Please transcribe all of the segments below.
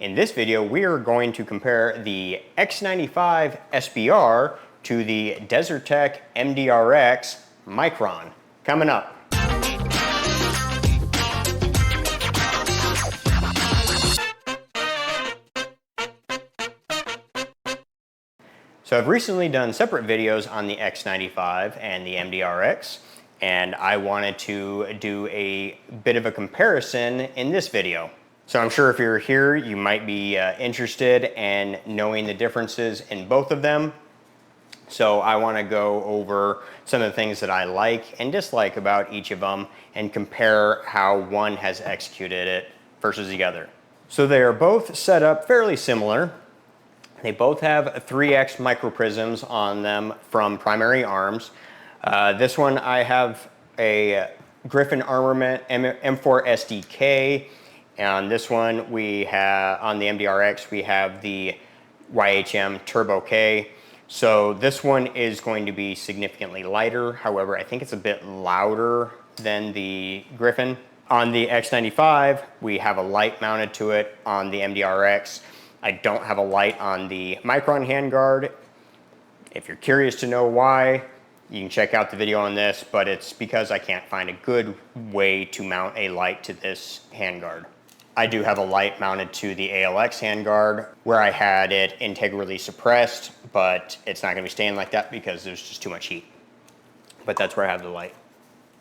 In this video, we are going to compare the X95 SBR to the Desertec MDRX Micron. Coming up. So I've recently done separate videos on the X95 and the MDRX, and I wanted to do a bit of a comparison in this video. So I'm sure if you're here, you might be interested in knowing the differences in both of them. So I want to go over some of the things that I like and dislike about each of them and compare how one has executed it versus the other. So they are both set up fairly similar. They both have 3X microprisms on them from primary arms. This one I have a Griffin Armament M4 SDK. And this one we have, on the MDRX, we have the YHM Turbo K. So this one is going to be significantly lighter. However, I think it's a bit louder than the Griffin. On the X95, we have a light mounted to it. On the MDRX, I don't have a light on the Micron Handguard. If you're curious to know why, you can check out the video on this, but it's because I can't find a good way to mount a light to this handguard. I do have a light mounted to the ALX handguard where I had it integrally suppressed, but it's not going to be staying like that because there's just too much heat. But that's where I have the light.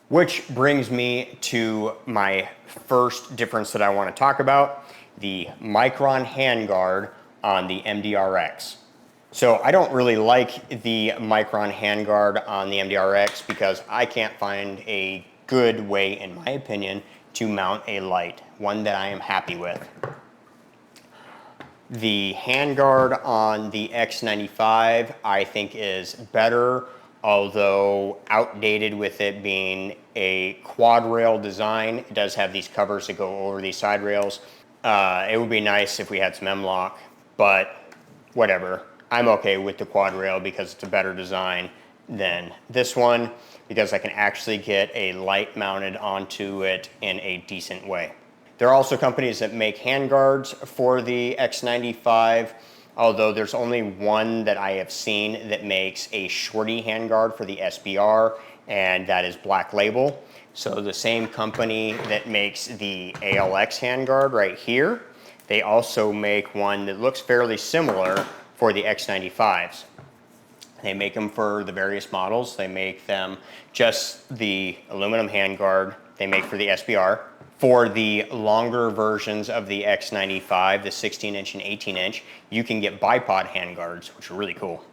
Which brings me to my first difference that I want to talk about, the Micron handguard on the MDRX. So I don't really like the Micron handguard on the MDRX because I can't find a good way, in my opinion, to mount a light, one that I am happy with. The handguard on the X95 I think is better, although outdated with it being a quad rail design. It does have these covers that go over these side rails. It would be nice if we had some M-LOK, but whatever. I'm okay with the quad rail because it's a better design than this one, because I can actually get a light mounted onto it in a decent way. There are also companies that make handguards for the X95, although there's only one that I have seen that makes a shorty handguard for the SBR, and that is Black Label. So the same company that makes the ALX handguard right here, they also make one that looks fairly similar for the X95s. They make them for the various models. They make them just the aluminum handguard they make for the SBR. For the longer versions of the X95, the 16-inch and 18-inch, you can get bipod handguards, which are really cool.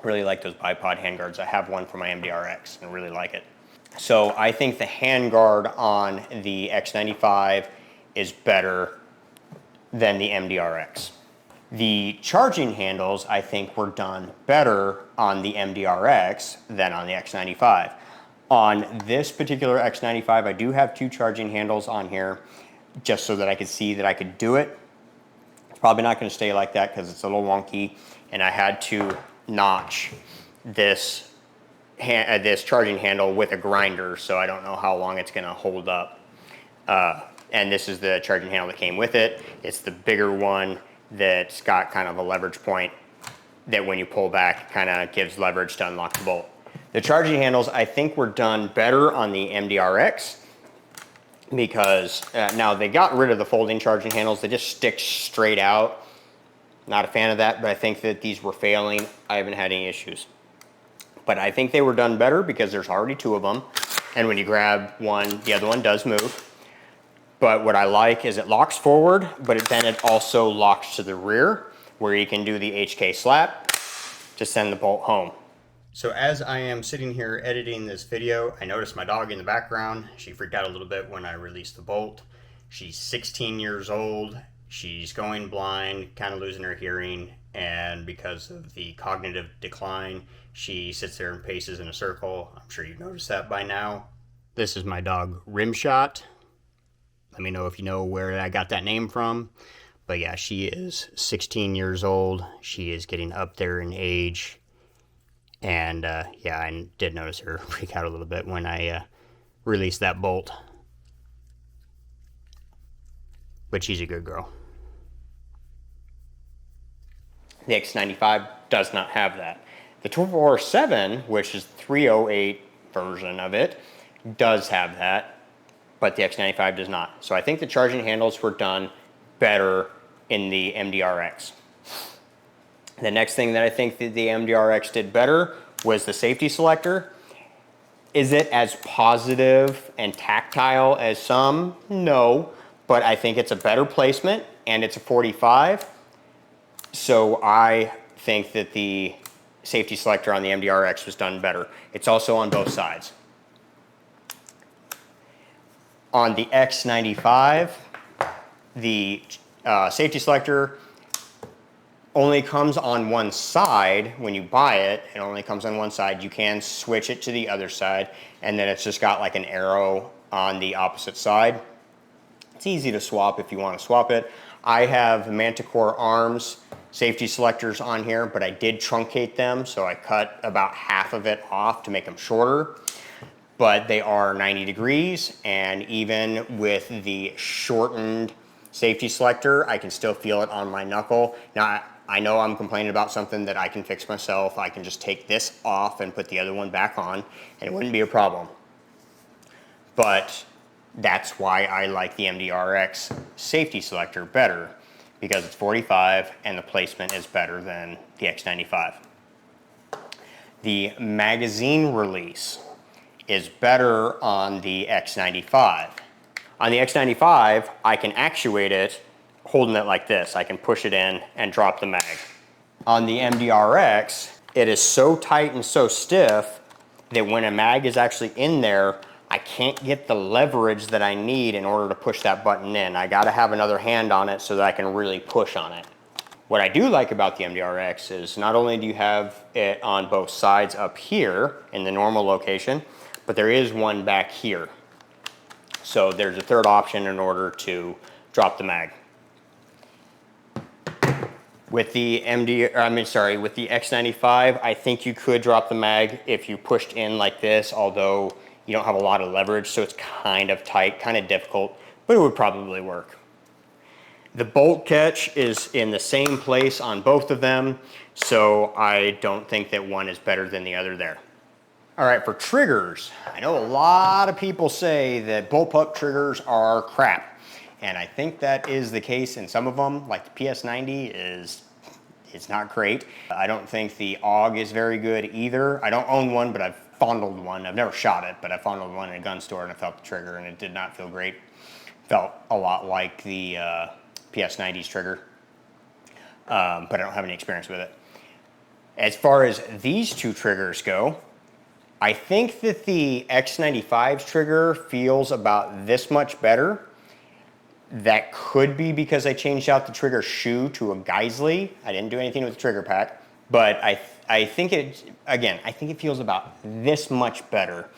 Really like those bipod handguards. I have one for my MDRX and I really like it. So I think the handguard on the X95 is better than the MDRX. The charging handles, I think, were done better on the MDRX than on the X95. On this particular X95, I do have two charging handles on here, just so that I could see that I could do it. It's probably not going to stay like that because it's a little wonky, and I had to notch this charging handle with a grinder, so I don't know how long it's going to hold up. And this is the charging handle that came with it. It's the bigger one that's got kind of a leverage point that when you pull back kind of gives leverage to unlock the bolt. The charging handles I think were done better on the MDRX because now they got rid of the folding charging handles. They just stick straight out. Not a fan of that, but I think that these were failing. I haven't had any issues. But I think they were done better because there's already two of them. And when you grab one, the other one does move. But what I like is it locks forward, but then it also locks to the rear, where you can do the HK slap to send the bolt home. So as I am sitting here editing this video, I noticed my dog in the background. She freaked out a little bit when I released the bolt. She's 16 years old. She's going blind, kind of losing her hearing, and because of the cognitive decline, she sits there and paces in a circle. I'm sure you've noticed that by now. This is my dog, Rimshot. Let me know if you know where I got that name from. But yeah, she is 16 years old. She is getting up there in age. And yeah, I did notice her freak out a little bit when I released that bolt. But she's a good girl. The X95 does not have that. The 447, which is 308 version of it, does have that, but the X95 does not. So I think the charging handles were done better in the MDRX. The next thing that I think that the MDRX did better was the safety selector. Is it as positive and tactile as some? No, but I think it's a better placement and it's a 45. So I think that the safety selector on the MDRX was done better. It's also on both sides. On the X95, the safety selector only comes on one side. When you buy it, it only comes on one side. You can switch it to the other side, and then it's just got like an arrow on the opposite side. It's easy to swap if you want to swap it. I have Manticore arms safety selectors on here, but I did truncate them, so I cut about half of it off to make them shorter. But they are 90 degrees, and even with the shortened safety selector, I can still feel it on my knuckle. Now, I know I'm complaining about something that I can fix myself. I can just take this off and put the other one back on, and it wouldn't be a problem. But that's why I like the MDRX safety selector better, because it's 45 and the placement is better than the X95. The magazine release is better on the X95. On the X95, I can actuate it holding it like this. I can push it in and drop the mag. On the MDRX, it is so tight and so stiff that when a mag is actually in there, I can't get the leverage that I need in order to push that button in. I gotta have another hand on it so that I can really push on it. What I do like about the MDRX is not only do you have it on both sides up here in the normal location, but there is one back here. So there's a third option in order to drop the mag. With the with the X95, I think you could drop the mag if you pushed in like this, although you don't have a lot of leverage, so it's kind of tight, kind of difficult, but it would probably work. The bolt catch is in the same place on both of them, so I don't think that one is better than the other there. All right, for triggers, I know a lot of people say that bullpup triggers are crap, and I think that is the case in some of them. Like the PS90 it's not great. I don't think the AUG is very good either. I don't own one, but I've fondled one. I've never shot it, but I fondled one in a gun store and I felt the trigger and it did not feel great. Felt a lot like the PS90's trigger, but I don't have any experience with it. As far as these two triggers go, I think that the X95's trigger feels about this much better. That could be because I changed out the trigger shoe to a Geisley. I didn't do anything with the trigger pack, but I think it feels about this much better.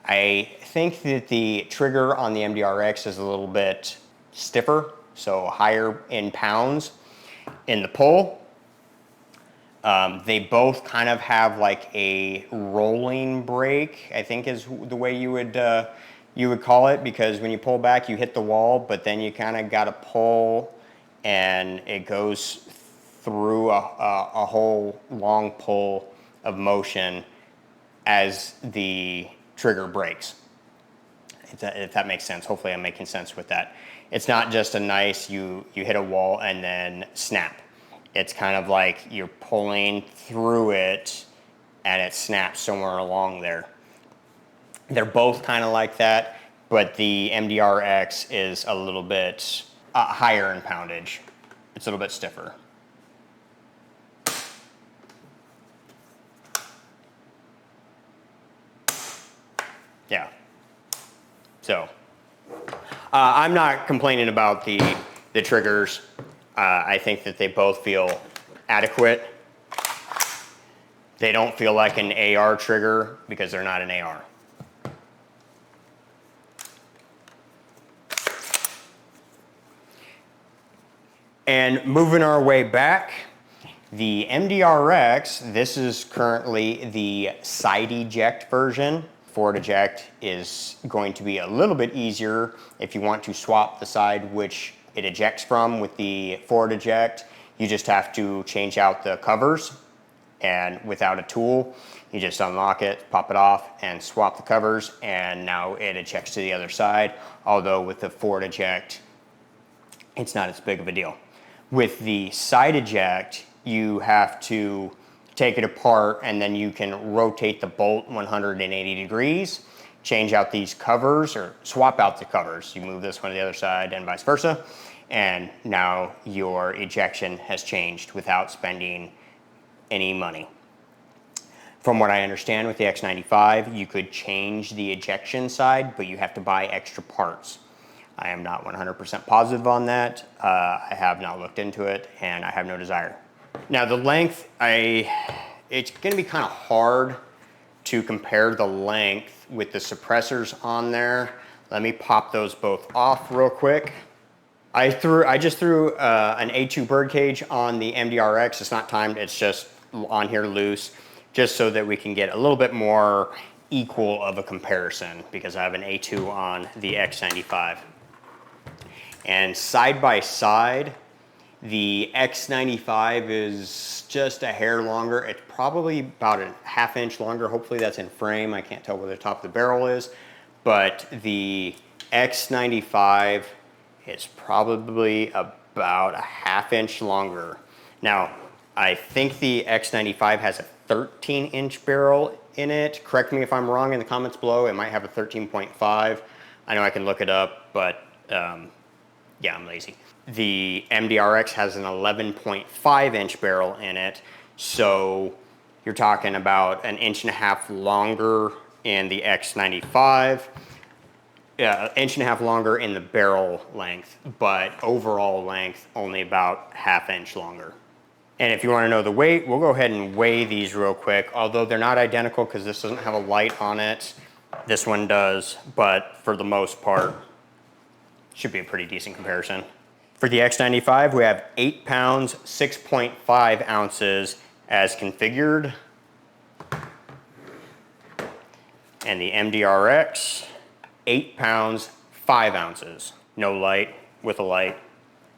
I think that the trigger on the MDRX is a little bit stiffer, so higher in pounds in the pull. They both kind of have like a rolling brake, I think is the way you would call it, because when you pull back, you hit the wall, but then you kind of got to pull and it goes through a whole long pull of motion as the trigger breaks. If that makes sense. Hopefully I'm making sense with that. It's not just a nice, you hit a wall and then snap. It's kind of like you're pulling through it and it snaps somewhere along there. They're both kind of like that, but the MDRX is a little bit higher in poundage. It's a little bit stiffer. Yeah. So, I'm not complaining about the triggers. I think that they both feel adequate. They don't feel like an AR trigger because they're not an AR. And moving our way back, the MDRX, this is currently the side eject version. Forward eject is going to be a little bit easier if you want to swap the side which it ejects from with the forward eject. You just have to change out the covers, and without a tool, you just unlock it, pop it off, and swap the covers, and now it ejects to the other side. Although with the forward eject, it's not as big of a deal. With the side eject, you have to take it apart, and then you can rotate the bolt 180 degrees, change out these covers, or swap out the covers. You move this one to the other side and vice versa, and now your ejection has changed without spending any money. From what I understand with the X95, you could change the ejection side, but you have to buy extra parts. I am not 100% positive on that. I have not looked into it, and I have no desire. Now the length, it's gonna be kind of hard to compare the length with the suppressors on there. Let me pop those both off real quick. I just threw an A2 birdcage on the MDRX. It's not timed, it's just on here loose, just so that we can get a little bit more equal of a comparison, because I have an A2 on the X95. And side by side, the X95 is just a hair longer. It's probably about a ½ inch longer. Hopefully that's in frame. I can't tell where the top of the barrel is, but the X95 is probably about a ½ inch longer. Now, I think the X95 has a 13-inch barrel in it. Correct me if I'm wrong in the comments below. It might have a 13.5. I know I can look it up, but yeah, I'm lazy. The MDRX has an 11.5-inch barrel in it, so you're talking about an inch and a half longer in the X95. Yeah, inch and a half longer in the barrel length, but overall length only about ½ inch longer. And if you want to know the weight, we'll go ahead and weigh these real quick, although they're not identical because this doesn't have a light on it. This one does, but for the most part, should be a pretty decent comparison. For the X95, we have 8 pounds, 6.5 ounces as configured. And the MDRX, 8 pounds, 5 ounces. No light, with a light.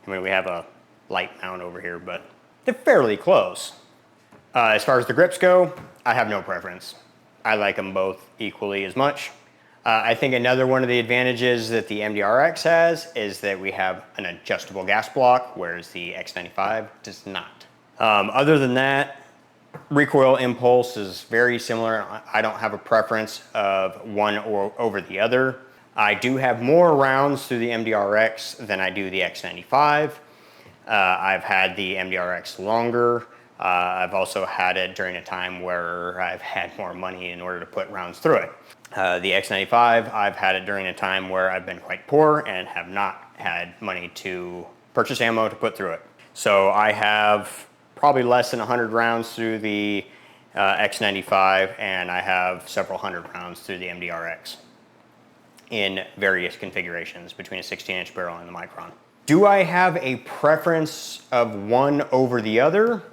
I mean, we have a light mount over here, but they're fairly close. As far as the grips go, I have no preference. I like them both equally as much. I think another one of the advantages that the MDRX has is that we have an adjustable gas block, whereas the X95 does not. Other than that, recoil impulse is very similar. I don't have a preference of one or over the other. I do have more rounds through the MDRX than I do the X95. I've had the MDRX longer. I've also had it during a time where I've had more money in order to put rounds through it. The X95, I've had it during a time where I've been quite poor and have not had money to purchase ammo to put through it. So I have probably less than 100 rounds through the X95, and I have several hundred rounds through the MDRX in various configurations between a 16-inch barrel and the Micron. Do I have a preference of one over the other?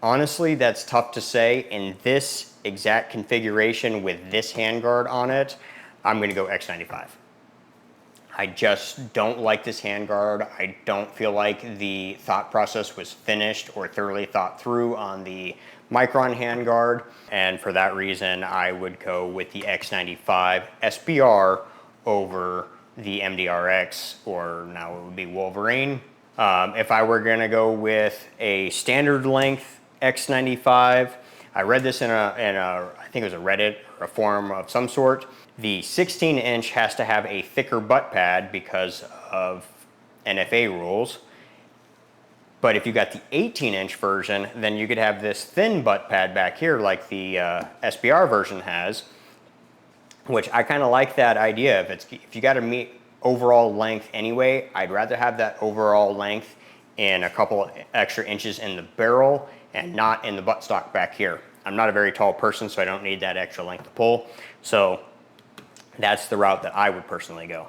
Honestly, that's tough to say. In this exact configuration with this handguard on it, I'm gonna go X95. I just don't like this handguard. I don't feel like the thought process was finished or thoroughly thought through on the Micron handguard. And for that reason, I would go with the X95 SBR over the MDRX, or now it would be Wolverine. If I were gonna go with a standard length X95, I read this in a I think it was a Reddit or a forum of some sort. The 16-inch has to have a thicker butt pad because of NFA rules. But if you got the 18-inch version, then you could have this thin butt pad back here like the SBR version has, which I kind of like that idea. If you got to meet overall length anyway, I'd rather have that overall length in a couple extra inches in the barrel and not in the buttstock back here. I'm not a very tall person, so I don't need that extra length to pull. So that's the route that I would personally go.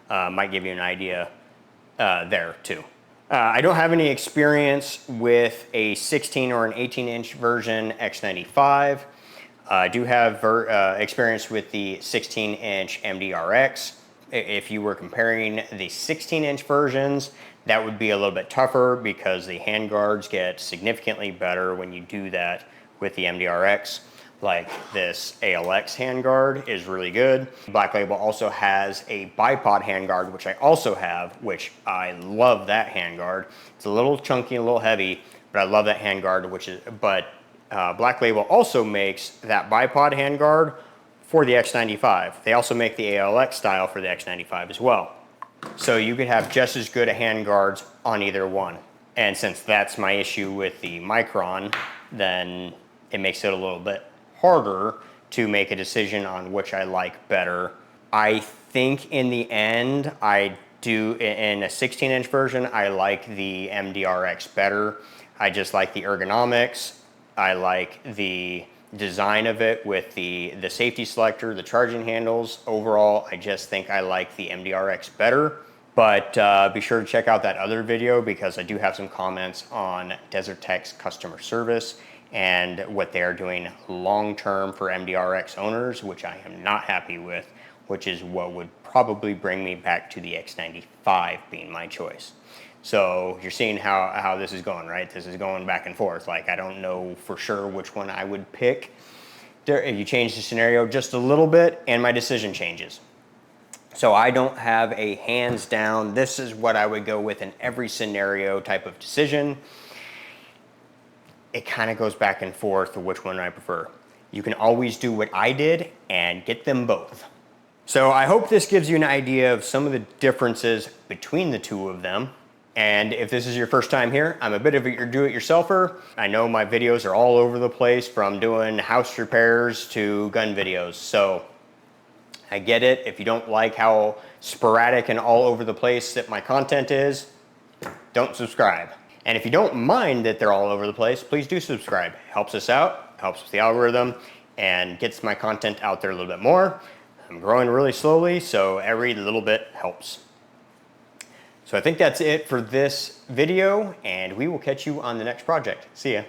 Might give you an idea there too. I don't have any experience with a 16 or an 18-inch version X95. I do have experience with the 16-inch MDRX. If you were comparing the 16-inch versions, That would be a little bit tougher because the handguards get significantly better when you do that with the MDRX. Like this ALX handguard is really good. Black Label also has a bipod handguard, which I also have, which I love that handguard. It's a little chunky, a little heavy, but I love that handguard, Black Label also makes that bipod handguard for the X95. They also make the ALX style for the X95 as well. So you could have just as good a handguards on either one. And since that's my issue with the Micron, then it makes it a little bit harder to make a decision on which I like better. I think in the end, I do, in a 16-inch version, I like the MDRX better. I just like the ergonomics. I like the design of it with the safety selector, the charging handles. Overall, I just think I like the MDRX better. But be sure to check out that other video because I do have some comments on Desert Tech's customer service and what they are doing long-term for MDRX owners, which I am not happy with, which is what would probably bring me back to the X95 being my choice. So you're seeing how this is going, right? This is going back and forth. Like, I don't know for sure which one I would pick. If you change the scenario just a little bit and my decision changes. So I don't have a hands down, this is what I would go with in every scenario type of decision. It kind of goes back and forth to which one I prefer. You can always do what I did and get them both. So I hope this gives you an idea of some of the differences between the two of them. And if this is your first time here, I'm a bit of a do-it-yourselfer. I know my videos are all over the place, from doing house repairs to gun videos. So I get it. If you don't like how sporadic and all over the place that my content is, don't subscribe. And if you don't mind that they're all over the place, please do subscribe. It helps us out, helps with the algorithm, and gets my content out there a little bit more. I'm growing really slowly, so every little bit helps. So I think that's it for this video, and we will catch you on the next project. See ya.